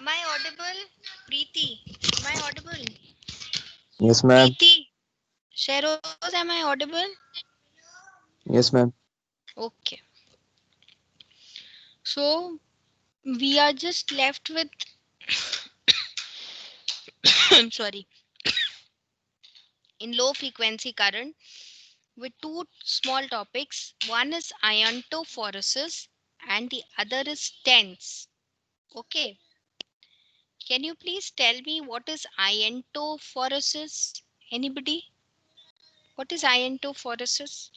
Am I audible? Preeti, am I audible? Yes, ma'am. Preeti, Sheroz, am I audible? Yes, ma'am. Okay. So we are just left with I'm sorry, in low frequency current with two small topics. One is iontophoresis and the other is TENS. Okay. Can you please tell me what is iontophoresis? Anybody? What is iontophoresis?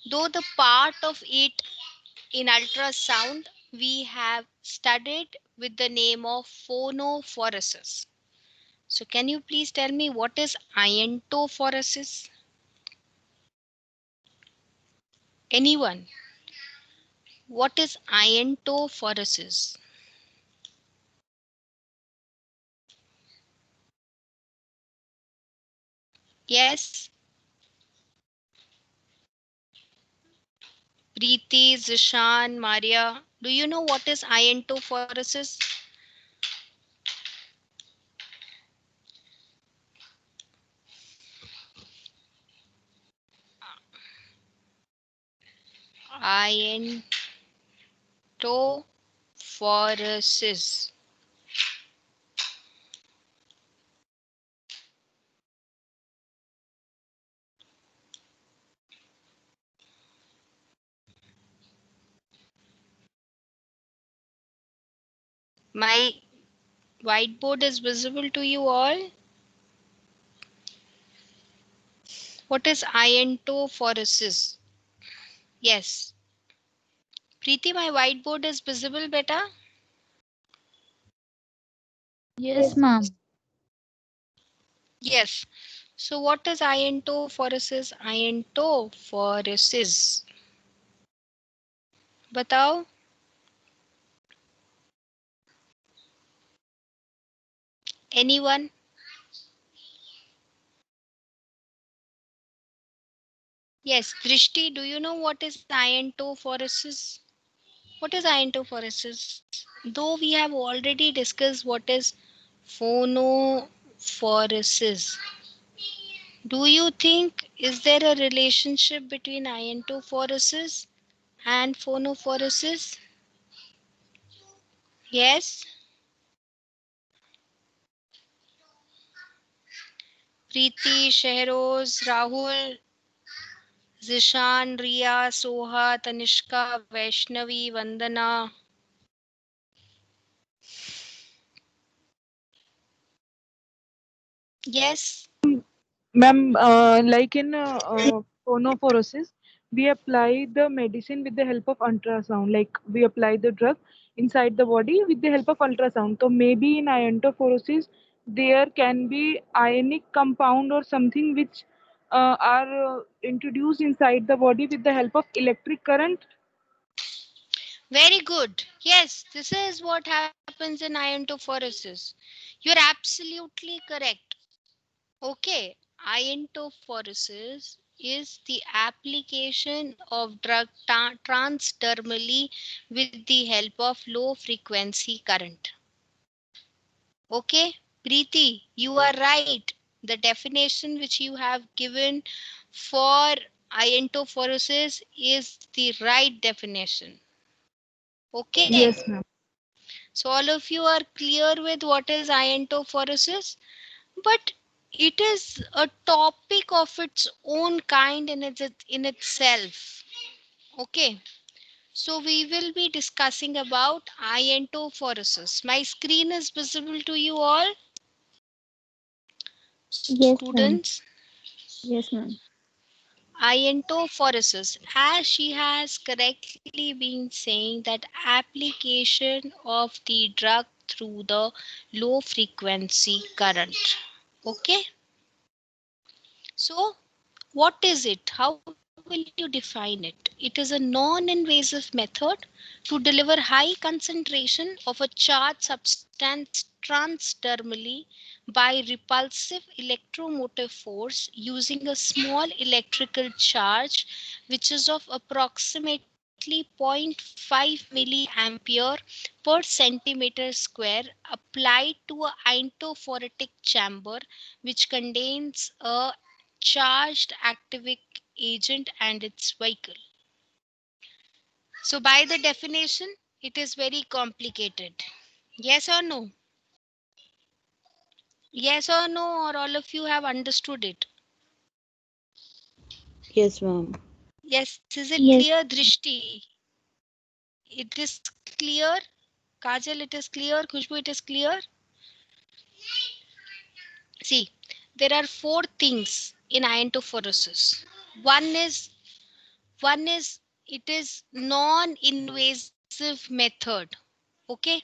Though the part of it in ultrasound we have studied with the name of phonophoresis. So can you please tell me what is iontophoresis? Anyone? What is iontophoresis? Yes, Preeti, Zishan, Maria. Do you know what is iontophoresis? Iontophoresis. My whiteboard is visible to you all. What is iontophoresis? Yes. Preeti, my whiteboard is visible better? Yes, ma'am. Yes. So what is iontophoresis? Iontophoresis. बताओ. Anyone? Yes. Drishti, do you know what is iontophoresis? What is iontophoresis? Though we have already discussed what is phonophoresis. Do you think is there a relationship between iontophoresis and phonophoresis? Yes. Preeti, Shehroz, Rahul, Zishan, Riya, Soha, Tanishka, Vaishnavi, Vandana. Yes. Ma'am, like in phonophorosis, we apply the medicine with the help of ultrasound. Like we apply the drug inside the body with the help of ultrasound. So maybe in iontophoresis, there can be ionic compound or something which are introduced inside the body with the help of electric current. Very good. Yes, this is what happens in iontophoresis. You're absolutely correct. Okay, iontophoresis is the application of drug transdermally with the help of low frequency current. Okay, Preeti, you are right. The definition which you have given for iontophoresis is the right definition. Okay, Yes, ma'am. so all of you are clear with what is iontophoresis, but it is a topic of its own kind in itself. Okay, so we will be discussing about iontophoresis. My screen is visible to you all, Yes, ma'am. students. Yes, ma'am. Iontophoresis, as she has correctly been saying, that application of the drug through the low frequency current. Okay, so what is it? How will you define it? It is a non-invasive method to deliver high concentration of a charged substance transdermally by repulsive electromotive force using a small electrical charge which is of approximately approximately 0.5 milliampere per centimeter square applied to a iontophoretic chamber which contains a charged active agent and its vehicle. So by the definition, it is very complicated. Yes or no? Yes or no, or all of you have understood it? Yes, ma'am. Yes, is it Yes. clear, Drishti? It is clear. Kajal, it is clear. Khushbu, it is clear. See, there are four things in iontophoresis. One is it is non-invasive method. Okay.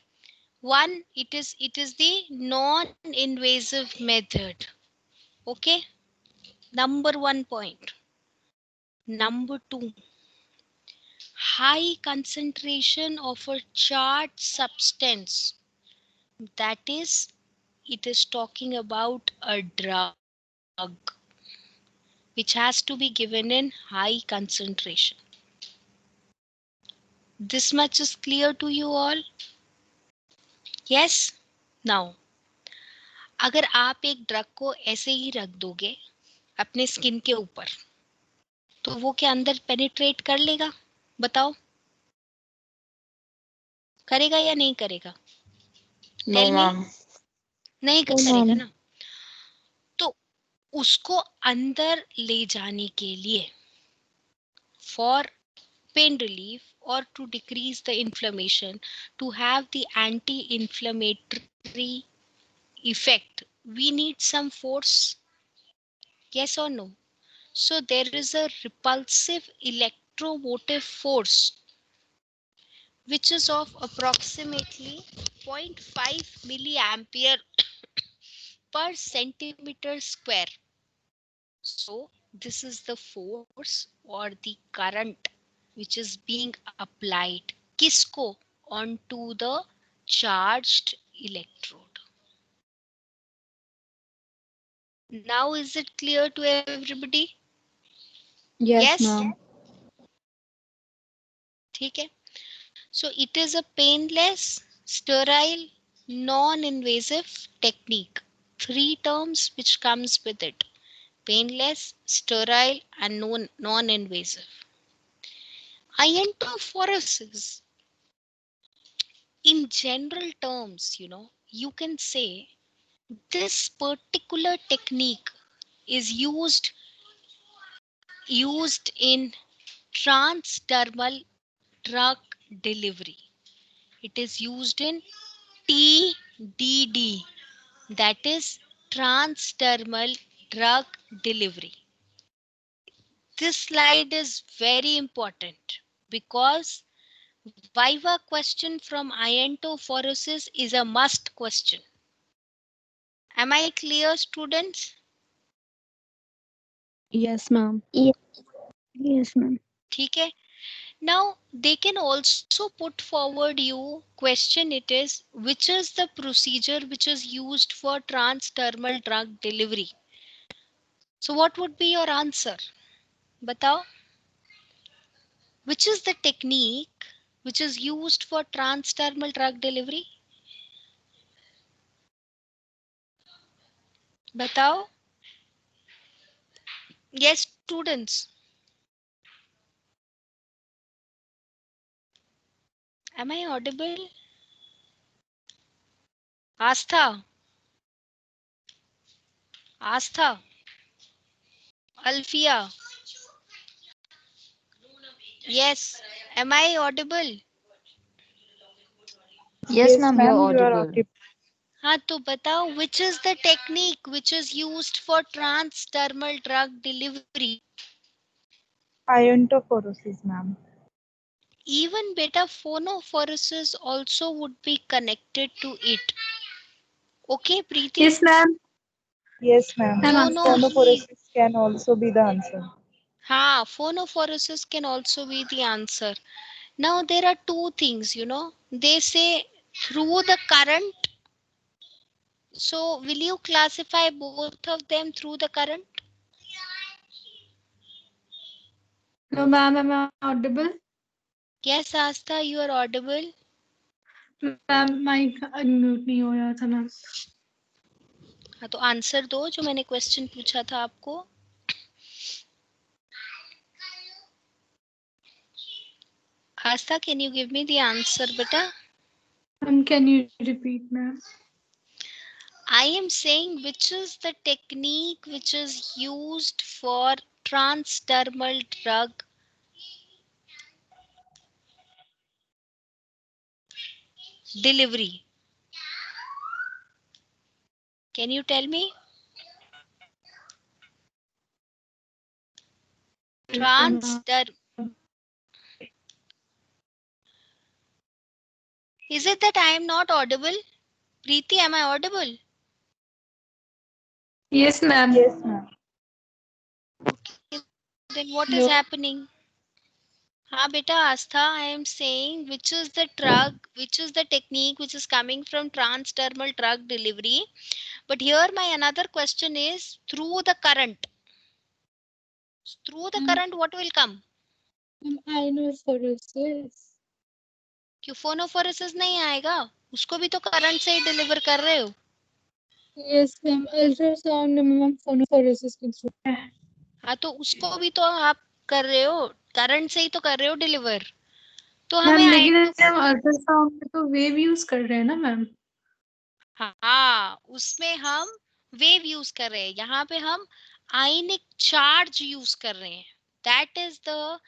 One, it is the non-invasive method. Okay. Number 1 point. Number 2, high concentration of a charged substance. That is, it is talking about a drug which has to be given in high concentration. This much is clear to you all? Yes? Now, अगर आप एक drug को ऐसे ही रख दोगे अपने skin के ऊपर, तो वो क्या अंदर पेनिट्रेट कर लेगा? बताओ, करेगा या नहीं करेगा? No, Tell me. ma'am. नहीं No, करेगा ma'am. ना. तो उसको अंदर ले जाने के लिए, for pain relief or to decrease the inflammation, to have the anti-inflammatory effect, we need some force. Yes or no? So there is a repulsive electromotive force which is of approximately 0.5 milliampere per centimeter square. So this is the force or the current which is being applied. Kisko? Onto the charged electrode. Now is it clear to everybody? Yes, Yes? ma'am. ठीक है. So it is a painless, sterile, non-invasive technique. Three terms which comes with it: painless, sterile, and non-invasive. Iontophoresis, in general terms, you can say this particular technique is used in transdermal drug delivery. It is used in TDD, that is transdermal drug delivery. This slide is very important because Viva question from iontophoresis is a must question. Am I clear, students? Yes, ma'am. Yes. Yes, ma'am. ठीक है. Now they can also put forward you question. It is, which is the procedure which is used for transdermal drug delivery? So what would be your answer? Batao. Which is the technique which is used for transdermal drug delivery? Batao. Yes, students. Am I audible? Astha. Astha. Alfia. Yes. Am I audible? Yes, Yes, ma'am, you're ma'am, you are audible. audible. हाँ तो बताओ, which is the technique which is used for transdermal drug delivery? Iontophoresis, ma'am. Even beta phonophoresis also would be connected to it. Okay, Preeti? Yes, ma'am. Yes, ma'am. दोनों ही. Phonophoresis can also be the answer. हाँ, phonophoresis can also be the answer. Now there are two things, they say through the current. So will you classify both of them through the current? No, ma'am, am I audible? Yes, Asta, you are audible. Ma'am mic unmute नहीं हो रहा था ma'am. हाँ, तो answer दो जो मैंने question पूछा था आपको. Asta, can you give me the answer, beta? Can you repeat, ma'am? I am saying which is the technique which is used for transdermal drug delivery. Can you tell me? Transdermal. Is it that I am not audible? Preeti, am I audible? Yes, ma'am. Yes, ma'am. Okay, then what is happening? हाँ बेटा आस्था, I am saying which is the technique which is coming from transdermal drug delivery. But here my another question is through the current. Through the current, what will come? Ionophoresis. क्यों phonophorus नहीं आएगा? उसको भी तो current से ही deliver कर रहे हो. Yes, ma'am. Ultrasound में phonophorosis के through. हाँ, तो उसको भी तो आप कर रहे हो, करंट से ही तो कर रहे हो डिलीवर. तो मैम हमें लेकिन हम अल्ट्रासाउंड में तो वेव यूज कर रहे हैं ना मैम. हाँ, उसमें हम वेव यूज कर रहे हैं. यहाँ पे हम आयनिक चार्ज यूज कर रहे हैं. That is the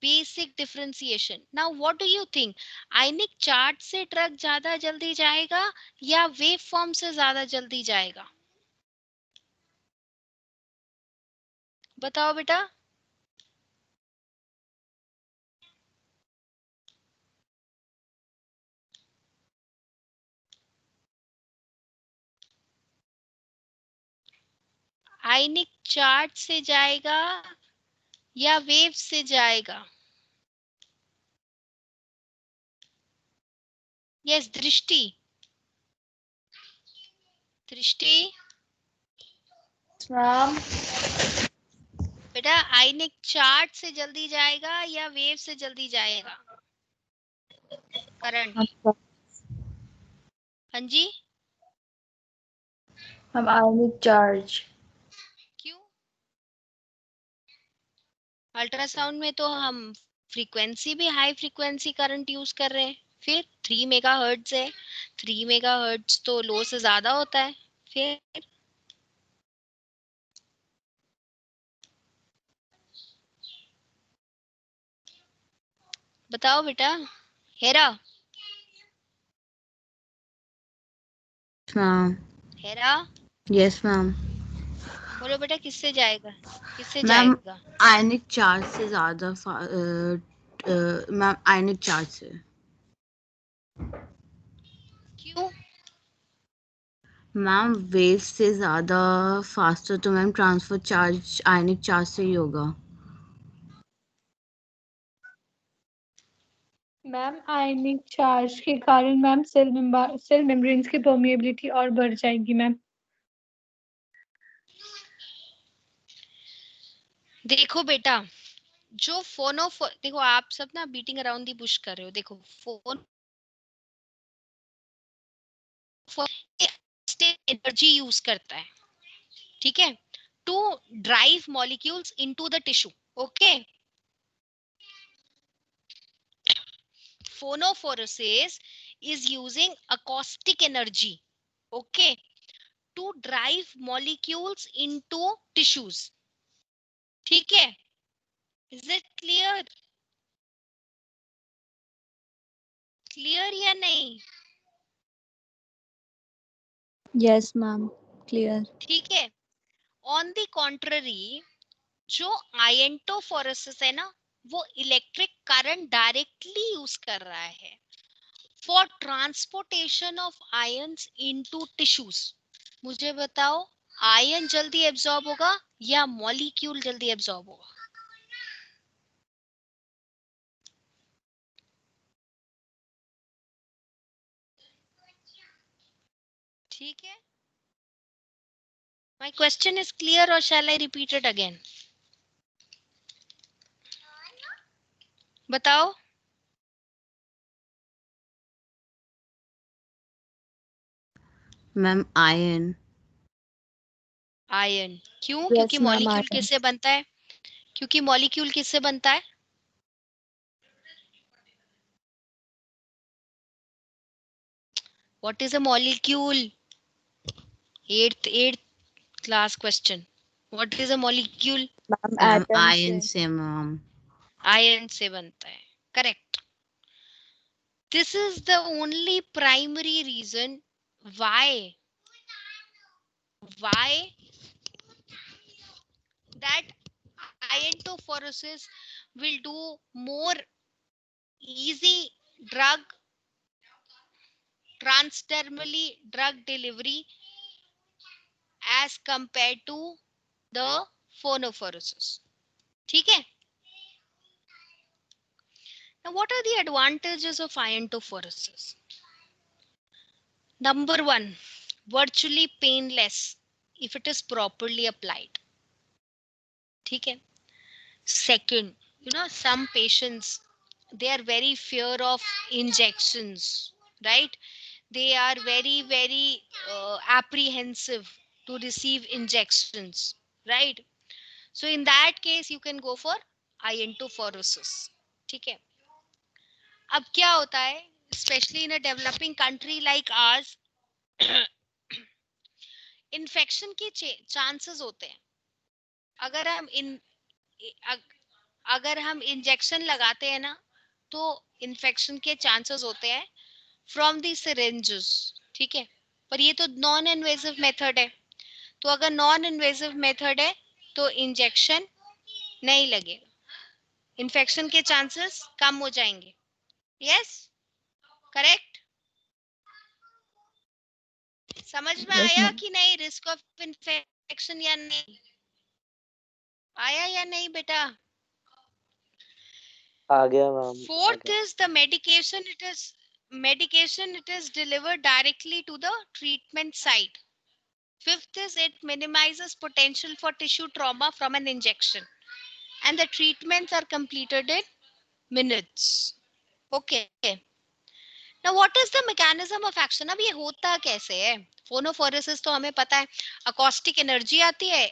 basic differentiation. Now what do you think? Ionic charge से ड्रग ज्यादा जल्दी जाएगा या वेव फॉर्म से ज्यादा जल्दी जाएगा? बताओ बेटा. आयनिक चार्ज से जाएगा या वेव से जाएगा? यस, दृष्टि. दृष्टि Ma'am. बेटा, आयनिक चार्ज से जल्दी जाएगा या वेव से जल्दी जाएगा करंट? हाँ जी. हम ionic charge. क्यों? अल्ट्रासाउंड में तो हम फ्रीक्वेंसी भी हाई फ्रीक्वेंसी करंट यूज कर रहे हैं. फिर 3 मेगाहर्ट्ज है. 3 मेगाहर्ट्ज तो लो से ज्यादा होता है. फिर बताओ बेटा. Hera. Ma'am. Hera, Yes, ma'am. बोलो बेटा, किससे जाएगा? किससे मैम जाएगा? आयनिक चार्ज से ज्यादा मैम आयनिक चार्ज से. क्यों? मैम वेव से ज्यादा फास्टर तो मैम ट्रांसफर चार्ज आयनिक चार्ज से ही होगा. मैम आयनिक चार्ज के कारण मैम सेल मेम्ब्रेन्स की परमिएबिलिटी और बढ़ जाएगी मैम. देखो बेटा, जो देखो आप सब ना बीटिंग अराउंड दी बुश कर रहे हो. देखो फोन एनर्जी यूज करता है, ठीक है, to drive molecules into the tissue. Okay. Phonophoresis is using acoustic energy, okay, to drive molecules into tissues. ठीक है? Is it clear? Clear या नहीं? Yes, ma'am. Clear. ठीक है. On the contrary, जो आयंटोफोरेसिस है ना, वो इलेक्ट्रिक करंट डायरेक्टली यूज कर रहा है for transportation of ions into tissues. मुझे बताओ, आयन जल्दी एब्जॉर्ब होगा या मॉलिक्यूल जल्दी एब्जॉर्ब होगा? ठीक है. My question is clear or shall I repeat it again? बताओ. Ma'am ion. आयन क्यों? Yes, क्योंकि ma'am, मॉलिक्यूल iron. किससे बनता है? क्योंकि मॉलिक्यूल किससे बनता है? What is a molecule? Eighth class question. What is a molecule? Ma'am, ma'am atom ion से. से मैम। आयन से बनता है. Correct. This is the only primary reason why that iontophoresis will do more easy transdermally drug delivery as compared to the phonophoresis. ठीक है? Now, what are the advantages of iontophoresis? Number one, virtually painless if it is properly applied. ठीक है? Second, some patients, they are very fear of injections, right? They are very, very apprehensive to receive injections, right? So in that case, you can go for iontophoresis. ठीक है? अब क्या होता है, especially in a developing country like ours, infection के chances होते हैं. अगर हम अगर हम इंजेक्शन लगाते हैं ना, तो इन्फेक्शन के चांसेस होते हैं फ्रॉम दी सिरिंजेस. ठीक है? पर ये तो नॉन इन्वेसिव मेथड है. तो अगर नॉन इन्वेसिव मेथड है तो इंजेक्शन नहीं लगेगा, इन्फेक्शन के चांसेस कम हो जाएंगे. Yes, correct. समझ में Yes, आया ma'am. कि नहीं? रिस्क ऑफ इन्फेक्शन या नहीं आया या नहीं बेटा? आ गया मैम, आ Fourth गया. is the medication. It is delivered directly to the treatment site. Fifth is it minimizes potential for tissue trauma from an injection, and the treatments are completed in minutes. Okay. Now, what is the mechanism of action? अब ये होता कैसे है? Phonophoresis तो हमें पता है, acoustic energy आती है.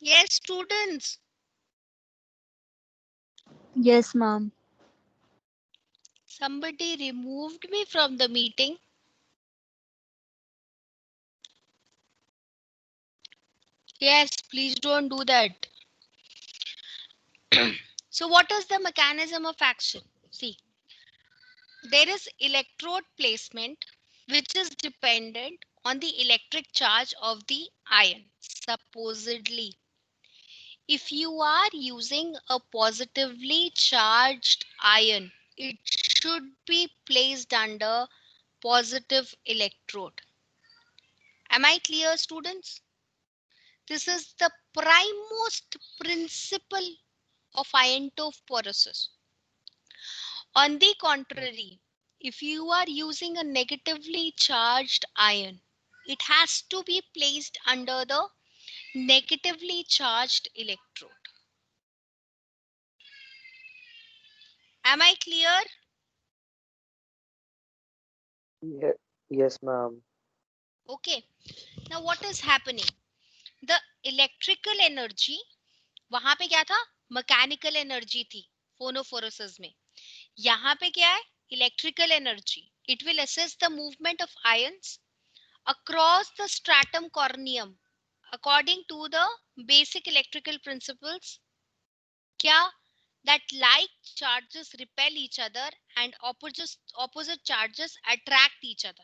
Yes, students. Yes, ma'am. Somebody removed me from the meeting. Yes, please don't do that. So what is the mechanism of action? See, there is electrode placement which is dependent on the electric charge of the ion. Supposedly, if you are using a positively charged ion, it should be placed under positive electrode. Am I clear, students? This is the primemost principle of iontophoresis. On the contrary, if you are using a negatively charged ion, it has to be placed under the negatively charged electrode. Am I clear? Yes, ma'am. Okay. Now what is happening? The electrical energy, वहां पे क्या था? Mechanical energy थी phonophoresis में. यहाँ पे क्या है? Electrical energy. It will assist the movement of ions across the stratum corneum according to the basic electrical principles. क्या? That like charges repel each other and opposite charges attract each other.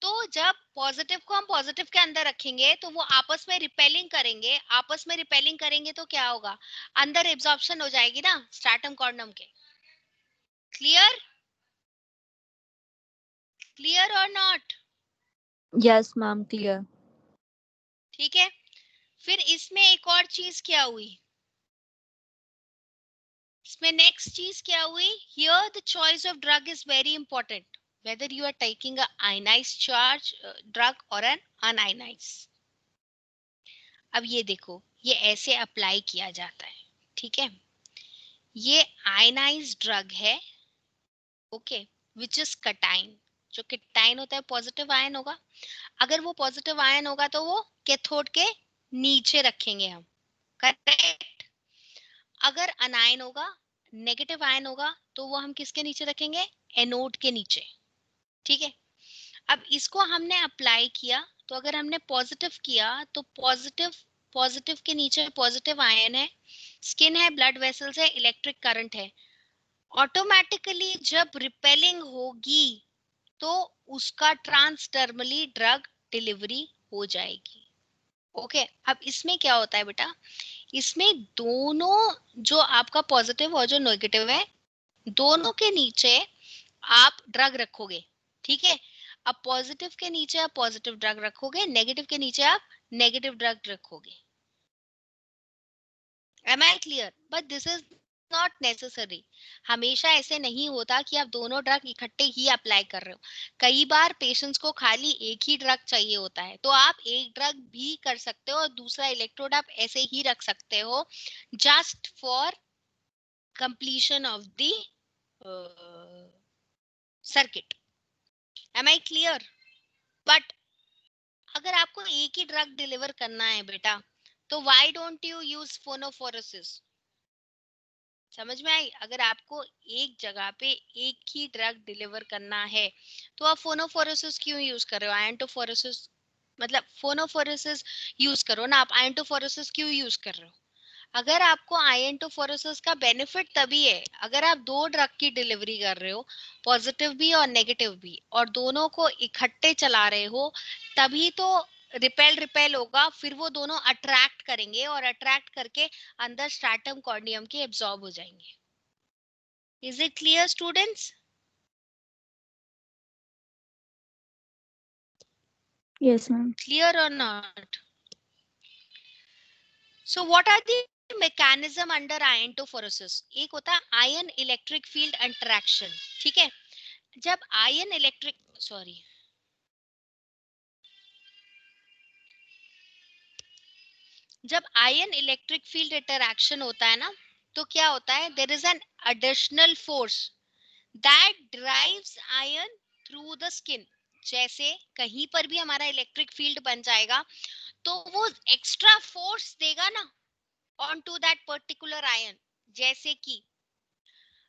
तो जब positive को हम positive के अंदर रखेंगे तो वो आपस में रिपेलिंग करेंगे, आपस में रिपेलिंग करेंगे तो क्या होगा, अंदर एब्जॉर्प्शन हो जाएगी ना स्ट्रैटम कॉर्डम के। क्लियर, क्लियर और नॉट? Yes, ma'am. Clear. ठीक है, फिर इसमें एक और चीज क्या हुई, इसमें नेक्स्ट चीज क्या हुई, here the choice of drug is very important, whether you are taking a ionized charge drug or an unionized। अब ये देखो, ये ऐसे अप्लाई किया जाता है, ठीक है, ये आयनाइज्ड ड्रग है, ओके, विच इज कटाइन। जो कटाइन होता है पॉजिटिव आयन होगा, अगर वो पॉजिटिव आयन होगा तो वो कैथोड के नीचे रखेंगे हम, करेक्ट। अगर अनायन होगा, नेगेटिव आयन होगा, तो वो हम किसके नीचे रखेंगे, एनोड के नीचे, ठीक है। अब इसको हमने अप्लाई किया, तो अगर हमने पॉजिटिव किया तो पॉजिटिव, पॉजिटिव के नीचे पॉजिटिव आयन है, स्किन है, ब्लड वेसल्स है, इलेक्ट्रिक करंट है, ऑटोमेटिकली जब रिपेलिंग होगी तो उसका ट्रांसडर्मली ड्रग डिलीवरी हो जाएगी, ओके। अब इसमें क्या होता है बेटा, इसमें दोनों, जो आपका पॉजिटिव और जो नेगेटिव है, दोनों के नीचे आप ड्रग रखोगे, ठीक है। अब पॉजिटिव के नीचे आप पॉजिटिव ड्रग रखोगे, नेगेटिव के नीचे आप नेगेटिव ड्रग रखोगे। Am I clear? But this is not necessary। हमेशा ऐसे नहीं होता कि आप दोनों ड्रग इकट्ठे ही अप्लाई कर रहे हो। कई बार पेशेंट्स को खाली एक ही ड्रग चाहिए होता है, तो आप एक ड्रग भी कर सकते हो और दूसरा इलेक्ट्रोड आप ऐसे ही रख सकते हो, just for completion of the circuit. Am I clear? But अगर आपको एक ही ड्रग डिलीवर करना है बेटा, तो why don't you use phonophoresis? समझ में आई? अगर आपको एक जगह पे एक ही ड्रग डिलीवर करना है तो आप फोनोफोरेसिस क्यों यूज कर रहे हो, आयनटोफोरेसिस, मतलब फोनोफोरेसिस यूज करो ना, आप आयनटोफोरेसिस क्यों यूज कर रहे हो? अगर आपको आयनटोफोरेसिस का बेनिफिट तभी है अगर आप दो ड्रग की डिलीवरी कर रहे हो, पॉजिटिव भी और नेगेटिव भी, और दोनों को इकट्ठे चला रहे हो, तभी तो रिपेल होगा, फिर वो दोनों अट्रैक्ट करेंगे और अट्रैक्ट करके अंदर स्ट्रैटम कॉर्नियम के एब्जॉर्ब हो जाएंगे। Is it clear students? Yes, ma'am. Clear और not? So what are the mechanism under iontophoresis? एक होता है आयन इलेक्ट्रिक फील्ड इंटरेक्शन, ठीक है। जब आयन इलेक्ट्रिक, सॉरी, जब आयन इलेक्ट्रिक फील्ड इंटरैक्शन होता है ना, तो क्या होता है, there is an additional force that drives ion through the skin. जैसे कहीं पर भी हमारा इलेक्ट्रिक फील्ड बन जाएगा तो वो एक्स्ट्रा फोर्स देगा ना on to that particular ion. जैसे कि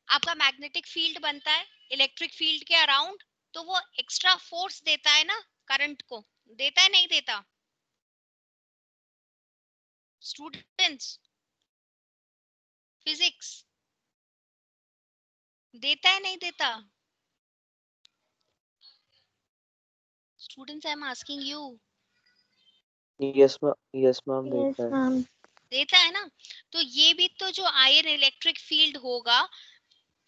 आपका मैग्नेटिक फील्ड बनता है इलेक्ट्रिक फील्ड के अराउंड, तो वो एक्स्ट्रा फोर्स देता है ना करंट को, देता है नहीं देता स्टूडेंट्स? फिजिक्स देता है नहीं देता students? I am asking you. Yes, ma'am. Yes, ma'am. Yes, देता है। ma'am. देता है ना, तो ये भी तो जो आयन इलेक्ट्रिक फील्ड होगा,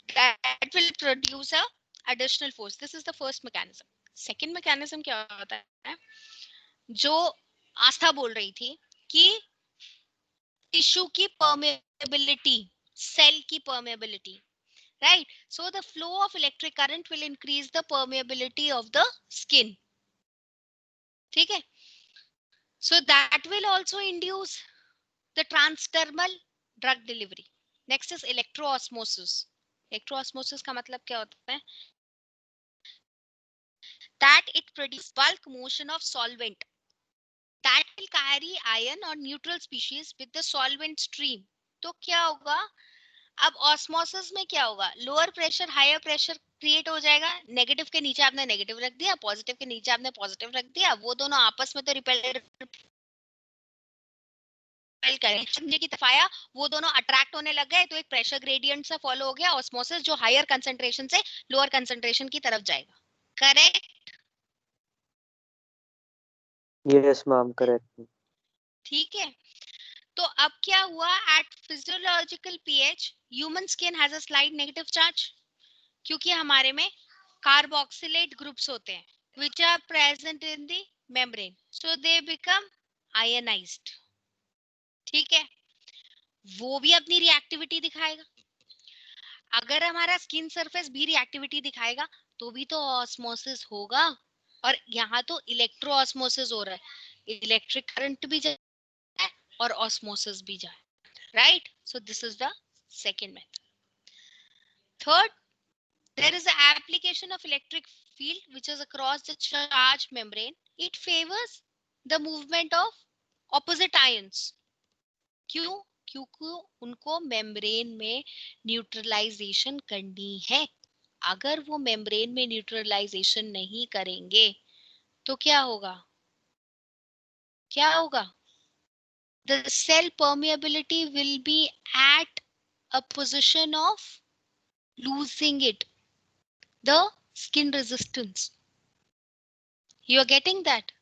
that will produce a additional force। this is the first mechanism। second mechanism क्या होता है, जो आस्था बोल रही थी कि टिश्यू की permeability, सेल की permeability, right? So the flow of electric current will increase the permeability of the skin, ठीक है। So that will also induce the transdermal drug delivery। next is electroosmosis। electroosmosis का मतलब क्या होता है, that it produces bulk motion of solvent that will carry ion or neutral species with the solvent stream। तो क्या होगा, अब osmosis में क्या होगा, lower pressure higher pressure create हो जाएगा, नेगेटिव के नीचे आपने नेगेटिव रख दिया, पॉजिटिव के नीचे आपने पॉजिटिव रख दिया, वो दोनों आपस में तो रिपेल करें की तरफ आया, वो दोनों अट्रैक्ट होने लग गए, तो एक प्रेशर ग्रेडियंट सा फॉलो हो गया ऑस्मोसिस, जो हायर कंसंट्रेशन से लोअर कंसंट्रेशन की तरफ जाएगा, करेक्ट? Yes, ma'am. Correct. ठीक है, तो अब क्या हुआ, at physiological pH human skin has a slight negative charge, क्योंकि हमारे में कार्बोक्सिलेट ग्रुप्स होते हैं which are present in the membrane, so they become ionized. ठीक है, वो भी अपनी रिएक्टिविटी दिखाएगा। अगर हमारा स्किन सरफेस भी रिएक्टिविटी दिखाएगा तो भी तो ऑस्मोसिस होगा, और यहाँ तो इलेक्ट्रो ऑस्मोसिस हो रहा है, इलेक्ट्रिक करंट भी जाए और ऑस्मोसिस भी जाए, right? So this is the second method. Third, there is an application of electric field which is across the charge membrane. It favors the movement of opposite ions. क्यों? क्योंकि उनको membrane में neutralisation करनी है। अगर वो मेम्ब्रेन में neutralisation नहीं करेंगे तो क्या होगा? क्या होगा? The cell permeability will be at a position of losing it, the skin resistance. You are getting that?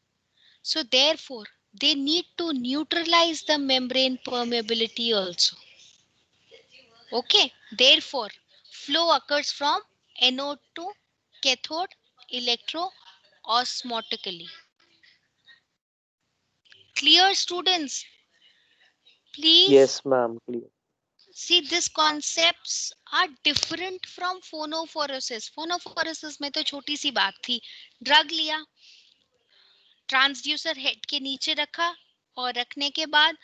So therefore, they need to neutralize the membrane permeability also. Okay, therefore, flow occurs from anode to cathode electro-osmotically. Clear, students? Please Yes, ma'am. Clear. see, these concepts are different from phonophoresis. Phonophoresis में तो छोटी सी बात थी, drug लिया, transducer head के नीचे रखा और रखने के बाद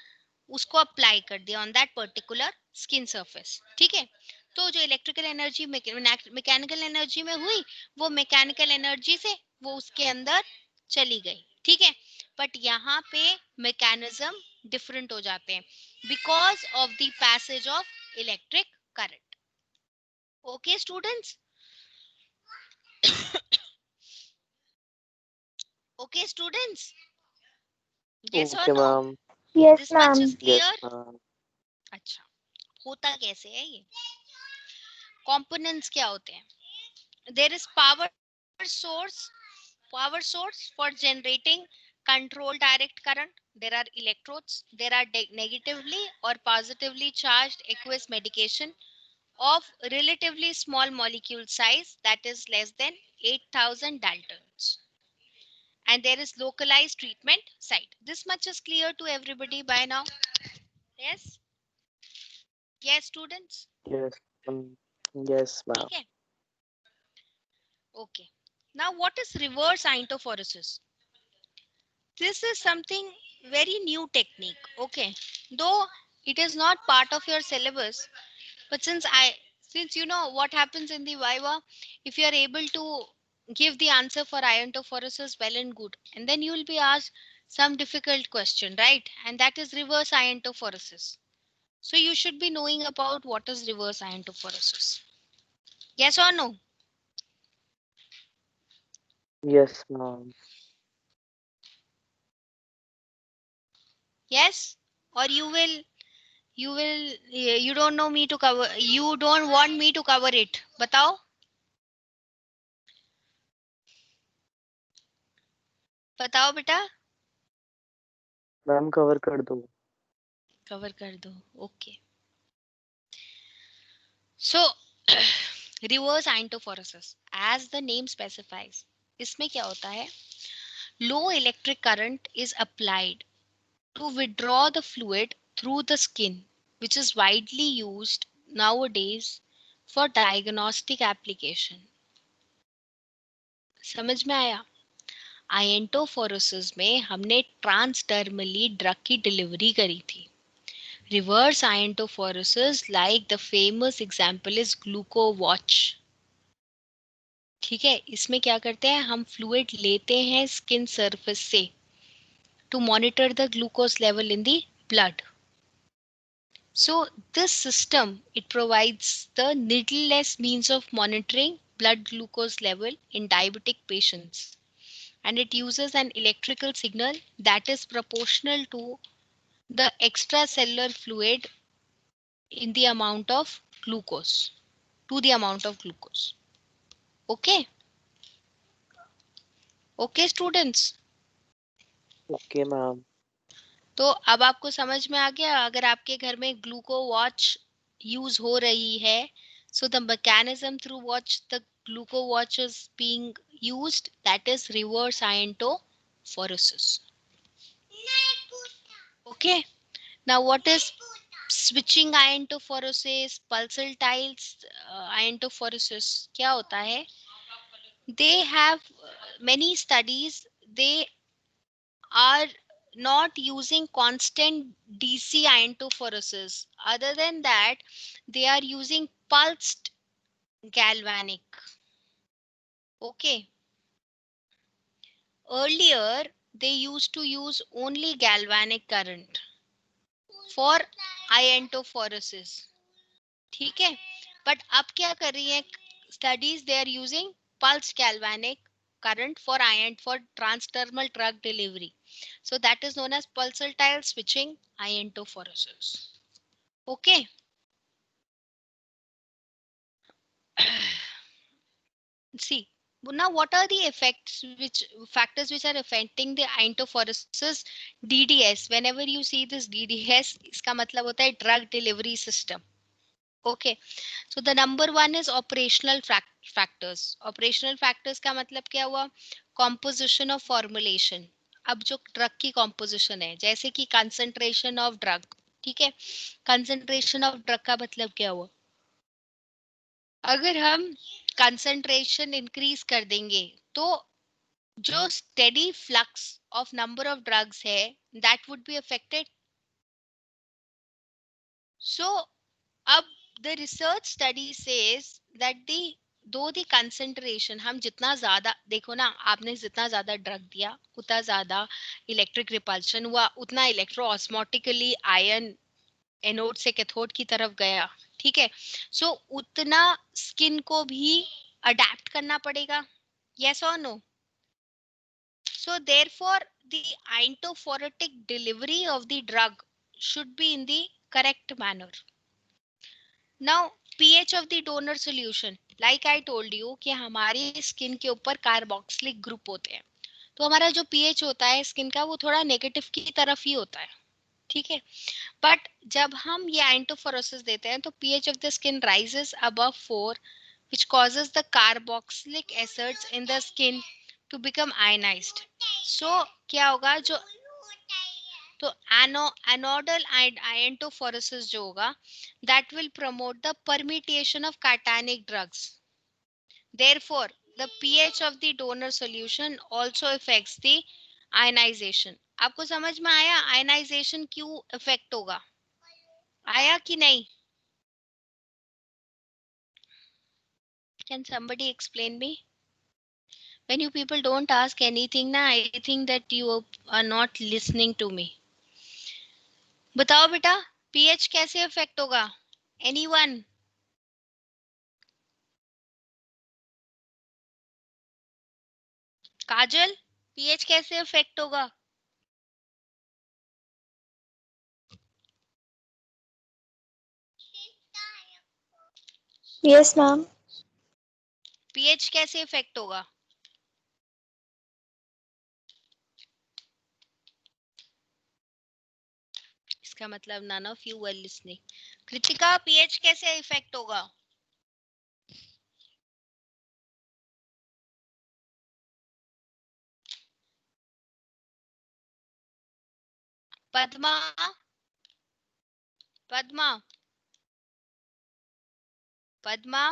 उसको अप्लाई कर दिया on that particular skin surface, ठीक है? तो जो इलेक्ट्रिकल एनर्जी मैकेनिकल एनर्जी में हुई, वो मैकेनिकल एनर्जी से वो उसके अंदर चली गई, ठीक है? बट यहाँ पे मैकेनिज्म डिफरेंट हो जाते हैं because of the passage of electric current. Okay students? Okay students? Yes और Okay, no? ma'am. Yes, this much ma'am. Is Yes, clear? ma'am. अच्छा, होता कैसे है ये? कंपोनेंट्स क्या होते हैं? There is source source for generating controlled direct current. There are electrodes. There are negatively or positively charged aqueous medication of relatively small molecule size, that is less than 8,000 daltons. And there is localized treatment site. This much is clear to everybody by now. Yes? Yes, students? Yes. Um, yes, ma'am. ठीक है? Okay. Now what is reverse iontophoresis? This is something very new technique. Okay, though it is not part of your syllabus, but since you know what happens in the viva, if you are able to give the answer for iontophoresis, well and good, and then you will be asked some difficult question, right? And that is reverse iontophoresis. So you should be knowing about what is reverse iontophoresis. Yes or no? Yes, ma'am. Yes, or you don't know me to cover, you don't want me to cover it. बताओ. बताओ बेटा. Ma'am, cover कर दो. Cover कर दो. Okay. So reverse iontophoresis, as the name specifies, इसमें क्या होता है? Low electric current is applied to withdraw the fluid through the skin, which is widely used nowadays for diagnostic application. समझ में आया? आइंटोफोरेसिस में हमने ट्रांसडर्मली ड्रग की डिलीवरी करी थी. Reverse iontophoresis, like the famous example is GlucoWatch. ठीक है, इसमें क्या करते हैं? हम फ्लूइड लेते हैं स्किन सरफेस से to monitor the glucose level in the blood. So this system, it provides the needleless means of monitoring blood glucose level in diabetic patients, and it uses an electrical signal that is proportional to the extracellular fluid in the amount of glucose, to the amount of glucose. Okay? Okay, students? Okay, ma'am. तो अब आपको समझ में आ गया, अगर आपके घर में ग्लूको वॉच यूज हो रही है, so the mechanism through which the gluco watch is being used, that is reverse iontophoresis. Okay, now what is switching iontophoresis, pulsatile iontophoresis क्या होता है? They have many studies, they are not using constant DC iontophoresis. Other than that, they are using pulsed galvanic. Okay. Earlier, they used to use only galvanic current for iontophoresis. ठीक है, but अब क्या कर रही है studies? They are using pulsed galvanic current for ion for transdermal drug delivery. So that is known as pulsatile switching iontophoresis. Okay. See, now what are the factors which are affecting the iontophoresis? DDS. Whenever you see this DDS, इसका मतलब होता है drug delivery system. Okay, so the number one is operational factors. Operational factors का मतलब क्या हुआ? Composition of formulation. अब जो ड्रग की कॉम्पोजिशन है, जैसे कि कंसंट्रेशन ऑफ ड्रग, ठीक है, कंसंट्रेशन ऑफ ड्रग का मतलब क्या हुआ? अगर हम कंसंट्रेशन इंक्रीज कर देंगे तो जो steady flux of number of drugs है, that would be affected. So अब the research study says that the concentration, हम जितना ज्यादा, देखो ना, आपने जितना ज्यादा ड्रग दिया उतना ज्यादा इलेक्ट्रिक रिपल्शन हुआ, उतना इलेक्ट्रो ऑस्मोटिकली आयन एनोड से कैथोड की तरफ गया. ठीक है, सो उतना स्किन को भी अडेप्ट करना पड़ेगा. यस और no? So therefore the iontophoretic delivery of the drug should be in the correct manner. Now pH of the donor solution, like I told you कि हमारी स्किन के ऊपर कार्बोक्सिलिक ग्रुप होते हैं, तो हमारा जो pH होता है स्किन का वो थोड़ा नेगेटिव की तरफ ही होता है. ठीक है, बट जब हम ये iontophoresis देते हैं तो pH of the skin rises above 4, which causes the carboxylic acids in the skin to become ionized. So क्या होगा? जो तो anodal iontophoresis जो होगा, that will promote the permutation of cationic drugs. Therefore the pH of the donor solution also affects the ionization. आपको समझ में आया ionization क्यों इफेक्ट होगा? आया कि नहीं? Can somebody explain me? When you people don't ask anything na, I think that you are not listening to me. बताओ बेटा, pH कैसे इफेक्ट होगा? Anyone? काजल, pH कैसे इफेक्ट होगा? Yes, ma'am. pH कैसे इफेक्ट होगा? इसका मतलब none of you were listening. Kritika, pH कैसे इफेक्ट होगा? पद्मा, पद्मा, पद्मा,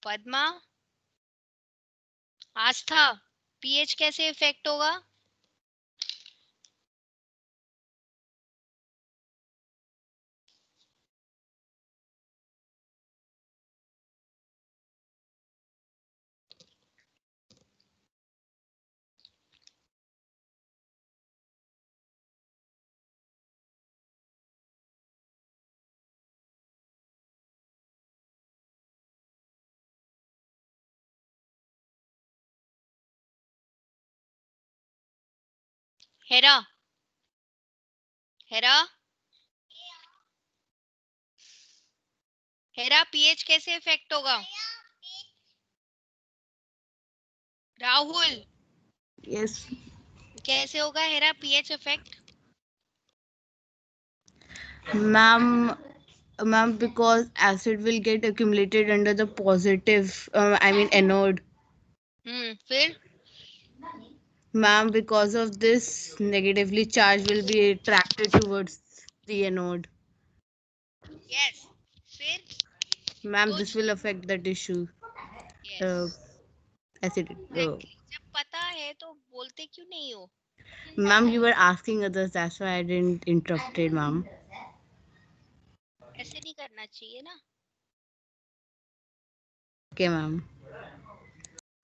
पद्मा, आस्था, pH कैसे इफेक्ट होगा? हेरा, हेरा, हेरा, पीएच कैसे इफेक्ट होगा? राहुल, Yes, कैसे होगा Hera pH effect? ma'am. Ma'am, because acid will get accumulated under the positive, anode. फिर Ma'am, because of this, negatively charged will be attracted towards the anode. Yes, फिर Ma'am, तो this will affect the tissue. Yes, Acid. जब पता है तो बोलते क्यों नहीं हो? Ma'am, you were asking others, that's why I didn't interrupt it, ma'am. ऐसे नहीं करना चाहिए ना. Okay, ma'am.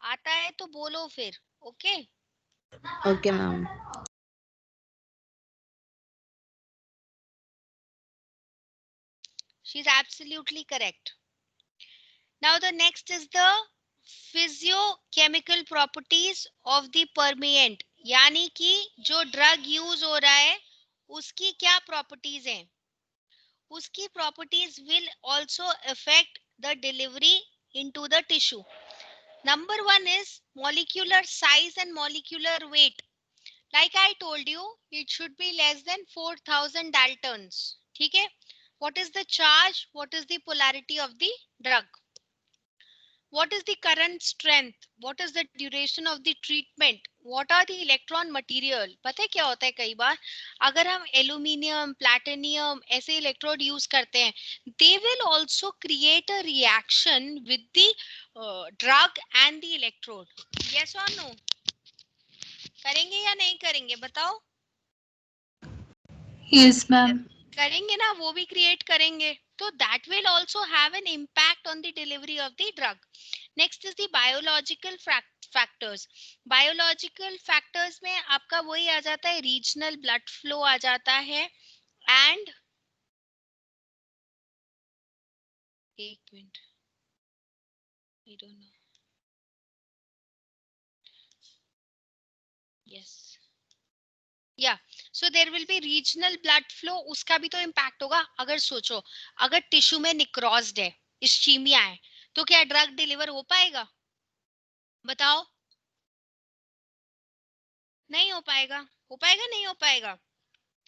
आता है तो बोलो फिर. Okay, Okay, ma'am. she's absolutely correct. Now the next is the physiochemical properties of the permeant, यानी कि जो ड्रग यूज हो रहा है उसकी क्या प्रॉपर्टीज हैं? उसकी properties will also affect the delivery into the tissue. Number one is molecular size and molecular weight. Like I told you, it should be less than 4000 daltons. ठीक है? What is the charge? What is the polarity of the drug? What is the current strength? What is the duration of the treatment? What are the electron material? पता है क्या होता है कई बार अगर हम एल्यूमिनियम, प्लैटिनियम ऐसे इलेक्ट्रोड यूज करते हैं, they will also create a reaction with the drug and the electrode. Yes or no? करेंगे या नहीं करेंगे बताओ? Yes, ma'am. करेंगे ना, वो भी क्रिएट करेंगे. तो that will also have an impact on the delivery of the drug. Next is the biological factors. Biological factors में आपका वही आ जाता है, regional blood flow आ जाता है, and एक minute, I don't know. Yes. या so there will be regional blood flow, उसका भी तो इम्पैक्ट होगा. अगर सोचो अगर टिश्यू में निक्रोज्ड है, इस्चीमिया है, तो क्या ड्रग डिलीवर हो पाएगा? बताओ. नहीं हो पाएगा. हो पाएगा नहीं हो पाएगा?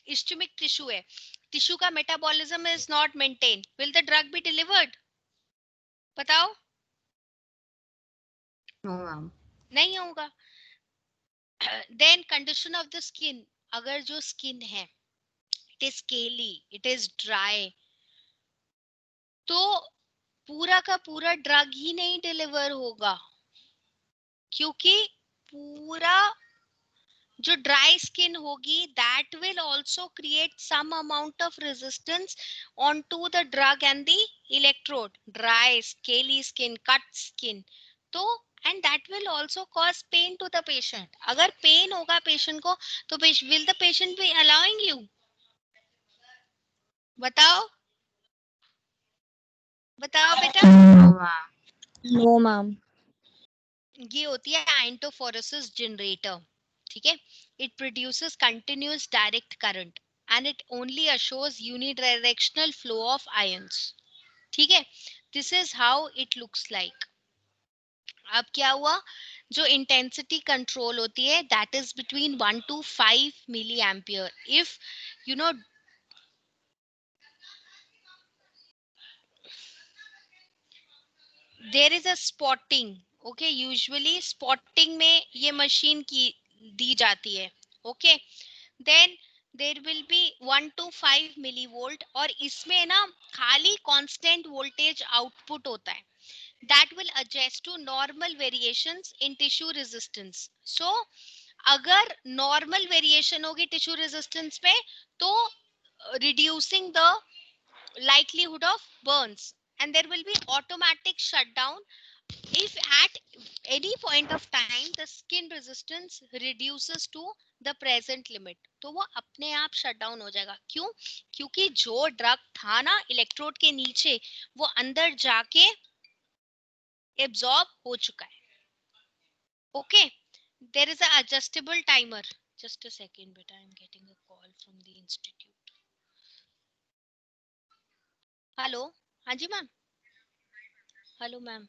इस्चेमिक टिश्यू है, टिश्यू का metabolism is not maintain, will the drug be delivered? बताओ. No, ma'am. नहीं होगा. Then condition of the skin. अगर जो स्किन है it is scaly, it is dry, तो पूरा का पूरा ड्रग ही नहीं डिलीवर होगा, क्योंकि पूरा जो ड्राई स्किन होगी that will also create some amount of resistance on to the drug and the electrode. Dry scaly skin, cut skin, तो and that will also cause pain to the patient. अगर pain होगा patient को तो will the patient be allowing you? बताओ, बताओ बेटा. No, ma'am. No, ma'am. ये होती है आइंटोफोरेसिस जनरेटर. ठीक है? It produces continuous direct current and it only ensures unidirectional flow of ions. ठीक है? This is how it looks like. अब क्या हुआ, जो इंटेंसिटी कंट्रोल होती है that is between 1 to 5 milliampere. If you know there is a spotting, okay, usually spotting में ये मशीन की दी जाती है. okay, then there will be 1 to 5 millivolt और इसमें ना खाली constant voltage output होता है. that will adjust to normal variations in tissue resistance. so अगर normal variation होगी tissue resistance पे तो reducing the likelihood of burns, and there will be automatic shutdown if at any point of time the skin resistance reduces to the present limit. तो वो अपने आप shut down हो जाएगा. क्यों? क्योंकि जो ड्रग था ना इलेक्ट्रोड के नीचे वो अंदर जाके एब्जॉर्ब हो चुका है. Okay, there is a adjustable timer. Just a second, but I'm getting a call from the institute. Hello, हाँ जी ma'am. Hello ma'am.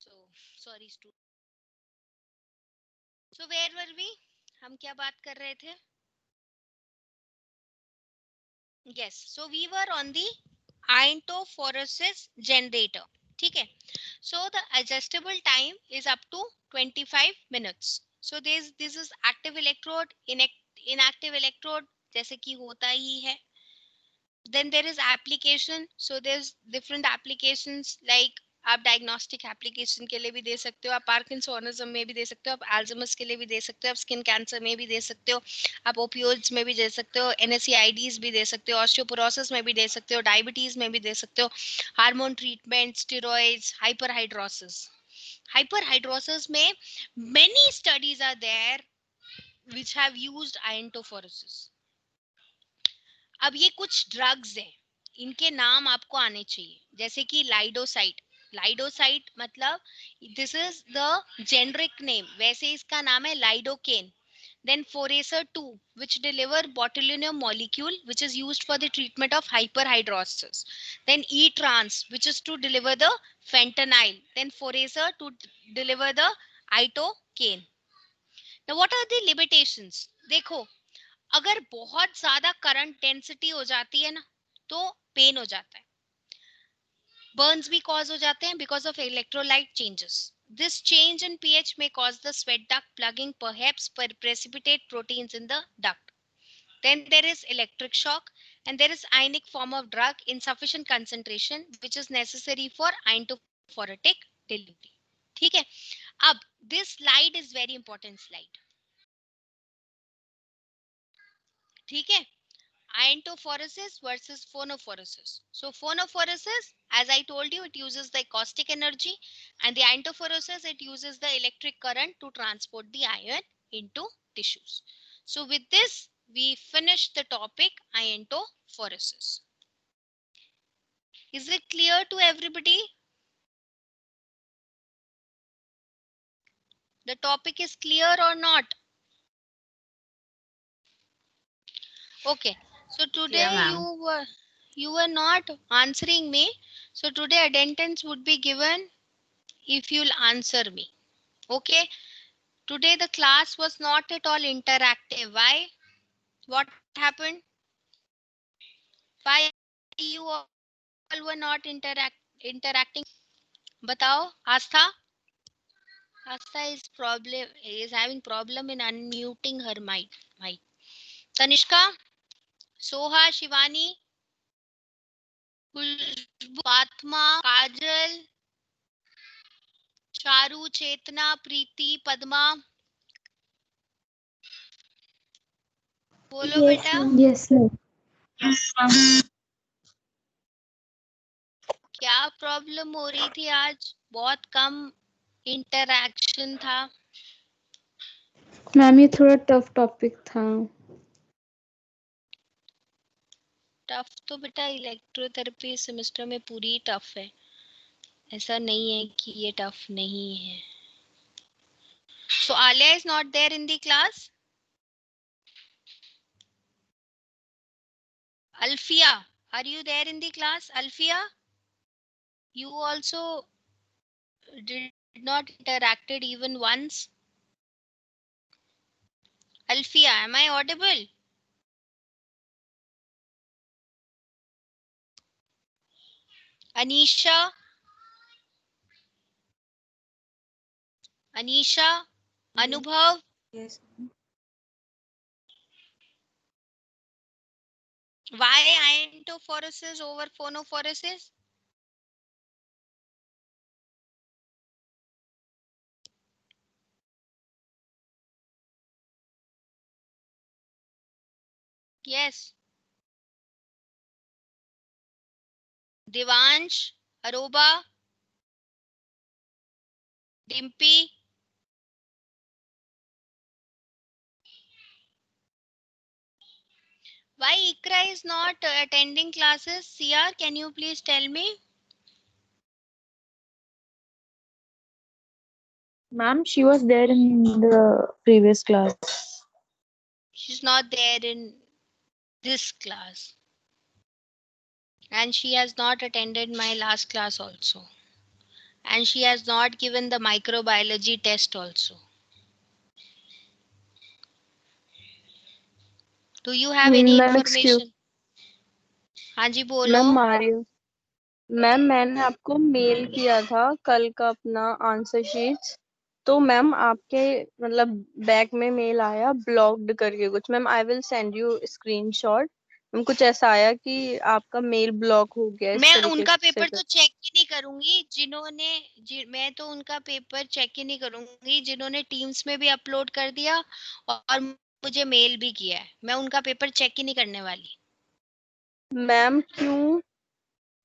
So sorry student. So where were we? हम क्या बात कर रहे थे? Yes. So we were on the iontophoresis generator. ठीक है. So the adjustable time is up to 25 minutes. So this is active electrode, inactive electrode जैसे कि होता ही है. Then there is application. So there's different applications like आप diagnostic application के लिए भी दे सकते हो, आप पार्किंसोनिज्म में भी दे सकते हो, आप अल्जाइमर्स के लिए भी दे सकते हो, आप स्किन कैंसर में भी दे सकते हो, आप ओपियोइड्स में भी दे सकते हो, एनएसएआईडीज भी दे सकते हो, ऑस्टियोपोरोसिस में भी दे सकते हो, डायबिटीज में भी दे सकते हो, हार्मोन ट्रीटमेंट, स्टेरॉइड्स, हाइपरहाइड्रोसिस में many studies are there which have used iontophoresis. अब ये कुछ ड्रग्स हैं, इनके नाम आपको आने चाहिए, जैसे कि लाइडोसाइट. लाइडोसाइट मतलब this is the generic name, वैसे इसका नाम है lidocaine. Then Foracer 2, which deliver botulinum molecule, which is used for the treatment of hyperhidrosis. Then E-trans, which is to deliver the fentanyl. Then Foracer to deliver the itocaine. Now, what are the limitations? देखो, अगर बहुत ज्यादा current density हो जाती है ना, तो pen हो जाता है. बर्न्स भी कॉज हो जाते हैं because of electrolyte changes. This change in pH may cause the sweat duct plugging, perhaps precipitate proteins in the duct. Then there is electric shock, and there is ionic form of drug in sufficient concentration, which is necessary for iontophoretic delivery. ठीक है. अब this slide is very important slide. ठीक है. Iontophoresis versus phonophoresis. So phonophoresis, as I told you, it uses the acoustic energy, and the iontophoresis, it uses the electric current to transport the ion into tissues. So with this, we finish the topic iontophoresis. Is it clear to everybody? The topic is clear or not? Okay. So today Yeah, ma'am. you were not answering me. So today attendance would be given if you'll answer me. Okay. Today the class was not at all interactive. Why? What happened? Why you all were not interacting? Batao, Astha? Astha is having problem in unmuting her mic. Tanishka, Soha, Shivani, Khushbu, Fatma, Kajal, Charu, Chetna, Preeti, Padma. बोलो Yes, बेटा, ma'am. Yes, sir. क्या problem हो रही थी आज? बहुत कम interaction था. Ma'am ये थोड़ा टफ टॉपिक था. टफ तो बेटा इलेक्ट्रोथेरेपी सेमेस्टर में पूरी टफ है. ऐसा नहीं है कि ये टफ नहीं है. So Alia is not there in the class. Alfia, are you there in the class? Alfia, you also did not interacted even once. Alfia, am I audible? Anisha, Anubhav. Yes. Why iontophoresis over phonophoresis? Yes. Devansh, Aroba, Dimpy. Why Ikra is not attending classes? CR, can you please tell me? Ma'am, she was there in the previous class. She's not there in this class. And she has not attended my last class also. And she has not given the microbiology test also. Do you have any Ma'am, excuse. information? हाँ जी बोलो. Ma'am Mario. Ma'am मैंने आपको mail किया था कल का अपना answer sheets. तो मैम आपके मतलब बैक में मेल आया ब्लॉक्ड करके कुछ. Ma'am I will send you screenshot. Ma'am कुछ ऐसा आया कि आपका मेल ब्लॉक हो गया इस मैं तरीके उनका से. पेपर तो चेक ही नहीं करूंगी मैं तो उनका पेपर चेक ही नहीं करूंगी जिन्होंने टीम्स में भी अपलोड कर दिया और मुझे मेल भी किया है. मैं उनका पेपर चेक ही नहीं करने वाली. मैम क्यों?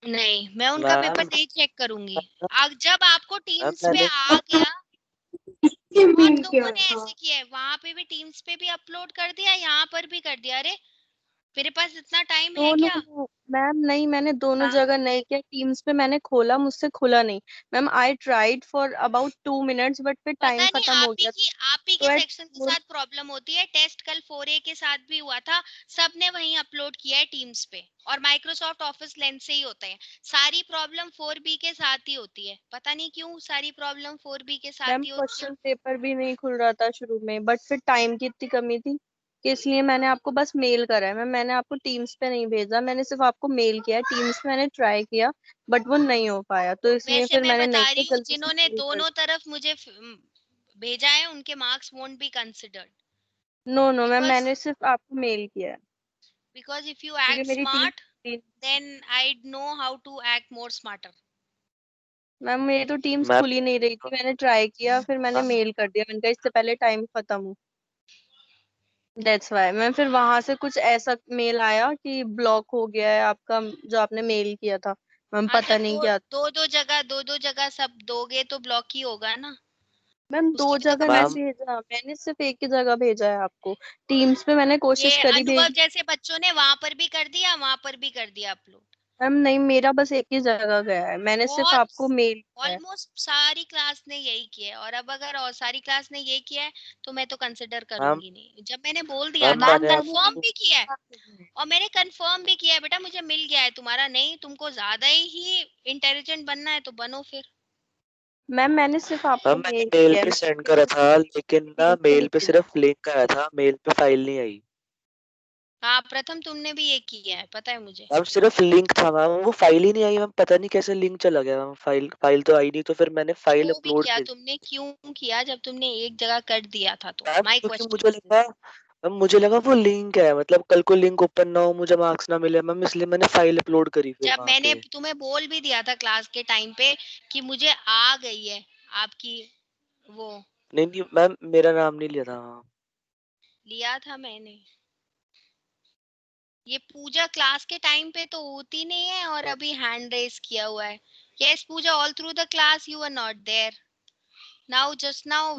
नहीं, मैं उनका पेपर नहीं चेक करूंगी. जब आपको टीम्स पे आ गया, बहुत लोगों ने ऐसे किया है. वहां पे भी टीम्स पे भी अपलोड कर दिया, यहाँ पर भी कर दिया. अरे मेरे पास इतना टाइम है क्या? दोनों मैम नहीं, मैंने दोनों जगह नहीं किया. टीम्स पे मैंने खोला, मुझसे खुला नहीं. Ma'am I tried for about 2 minutes but फिर पता टाइम नहीं खत्म हो गया. आप ही तो के एट सेक्शन के साथ प्रॉब्लम होती है. टेस्ट कल 4A के साथ भी हुआ था. सबने वहीं अपलोड किया है टीम्स पे और माइक्रोसॉफ्ट ऑफिस लेंस से ही होता है. सारी प्रॉब्लम 4B के साथ ही होती है. पता नहीं क्यों सारी प्रॉब्लम 4B के साथ मैम ही होती है. क्वेश्चन पेपर भी नहीं खुल रहा था शुरू में, बट फिर टाइम की इतनी कमी थी कि इसलिए मैंने आपको बस मेल करा है. मैंने आपको टीम्स पे नहीं भेजा, मैंने सिर्फ आपको मेल किया. टीम्स पे मैंने ट्राई किया बट वो नहीं हो पाया, तो इसलिए वैसे फिर मैं मैंने नहीं बता रही किया, हूँ जल्दी से जिन्होंने मेल कर. दोनों तरफ मुझे भेजा है उनके marks won't be considered. No no ma'am, Because मैंने सिर्फ आपको मेल किया है if you क्योंकि act मेरी smart, team then I know how to act more smarter. Ma'am मेरी तो टीम्स मैम खुल ही नहीं रही थी. मैंने ट्राई किया, फिर मैंने मेल कर दिया. मैंने कहा इससे पहले टाइम खत्म हो. That's why ma'am. फिर वहां से कुछ ऐसा मेल आया कि ब्लॉक हो गया है आपका जो आपने मेल किया था. मैम हाँ पता तो नहीं क्या. दो जगह सब दोगे तो ब्लॉक ही होगा ना. मैम दो उसकी भी तो जगह नहीं मैम भेजा, मैंने सिर्फ एक ही जगह भेजा है आपको. टीम्स पे मैंने कोशिश ये करी अनुभव भेज. जैसे बच्चों ने वहां पर भी कर दिया, वहां पर भी कर दिया अपलोड. मैम नहीं, मेरा बस एक ही जगह गया है, मैंने सिर्फ बहुत आपको मेल किया है। ऑलमोस्ट सारी क्लास ने यही किया है, और अब अगर और सारी क्लास ने यही किया है तो मैं तो कंसिडर मैम करूंगी नहीं। जब मैंने बोल दिया मैम था, मैंने कंफर्म आपको भी किया है, और मैंने कंफर्म भी किया है बेटा मुझे मिल गया है तुम्हारा, नहीं तुमको ज्यादा ही इंटेलिजेंट बनना है तो बनो फिर। मैम मैंने सिर्फ मैम आपको मैंने मेल मेल किया है, पे मैंने सेंड किसी करा को था, लेकिन ना लिंक मेल नहीं पे भेजा। सिर्फ लिंक आया था, मेल पे फाइल नहीं आई। हाँ प्रथम तुमने भी ये किया है पता है मुझे। मैम सिर्फ लिंक था मैम, वो फाइल ही नहीं आई मैम, पता नहीं कैसे लिंक चला गया मैम, फाइल फाइल तो आई नहीं, तो फिर मैंने फाइल जो भी अपलोड किया कर दी। तुमने क्यों किया, जब तुमने एक जगह कर दिया था तो मैम माय क्योंकि क्वेश्चन मुझे इज लगा, मैम मुझे लगा वो लिंक है, मतलब कल को लिंक ओपन ना हो, मुझे मार्क्स ना मिले मैम, इसलिए मैंने फाइल अपलोड करी फिर जब वहां मैंने पे। तुम्हें बोल भी दिया था क्लास के टाइम पे कि मुझे आ गई है आपकी वो, नहीं नहीं मैम, मेरा नाम नहीं लिया था वहाँ। लिया था मैंने। ये पूजा क्लास के टाइम पे तो होती नहीं है और अभी हैंड रेस किया हुआ है। Yes Pooja, all through the class you are not there, now just now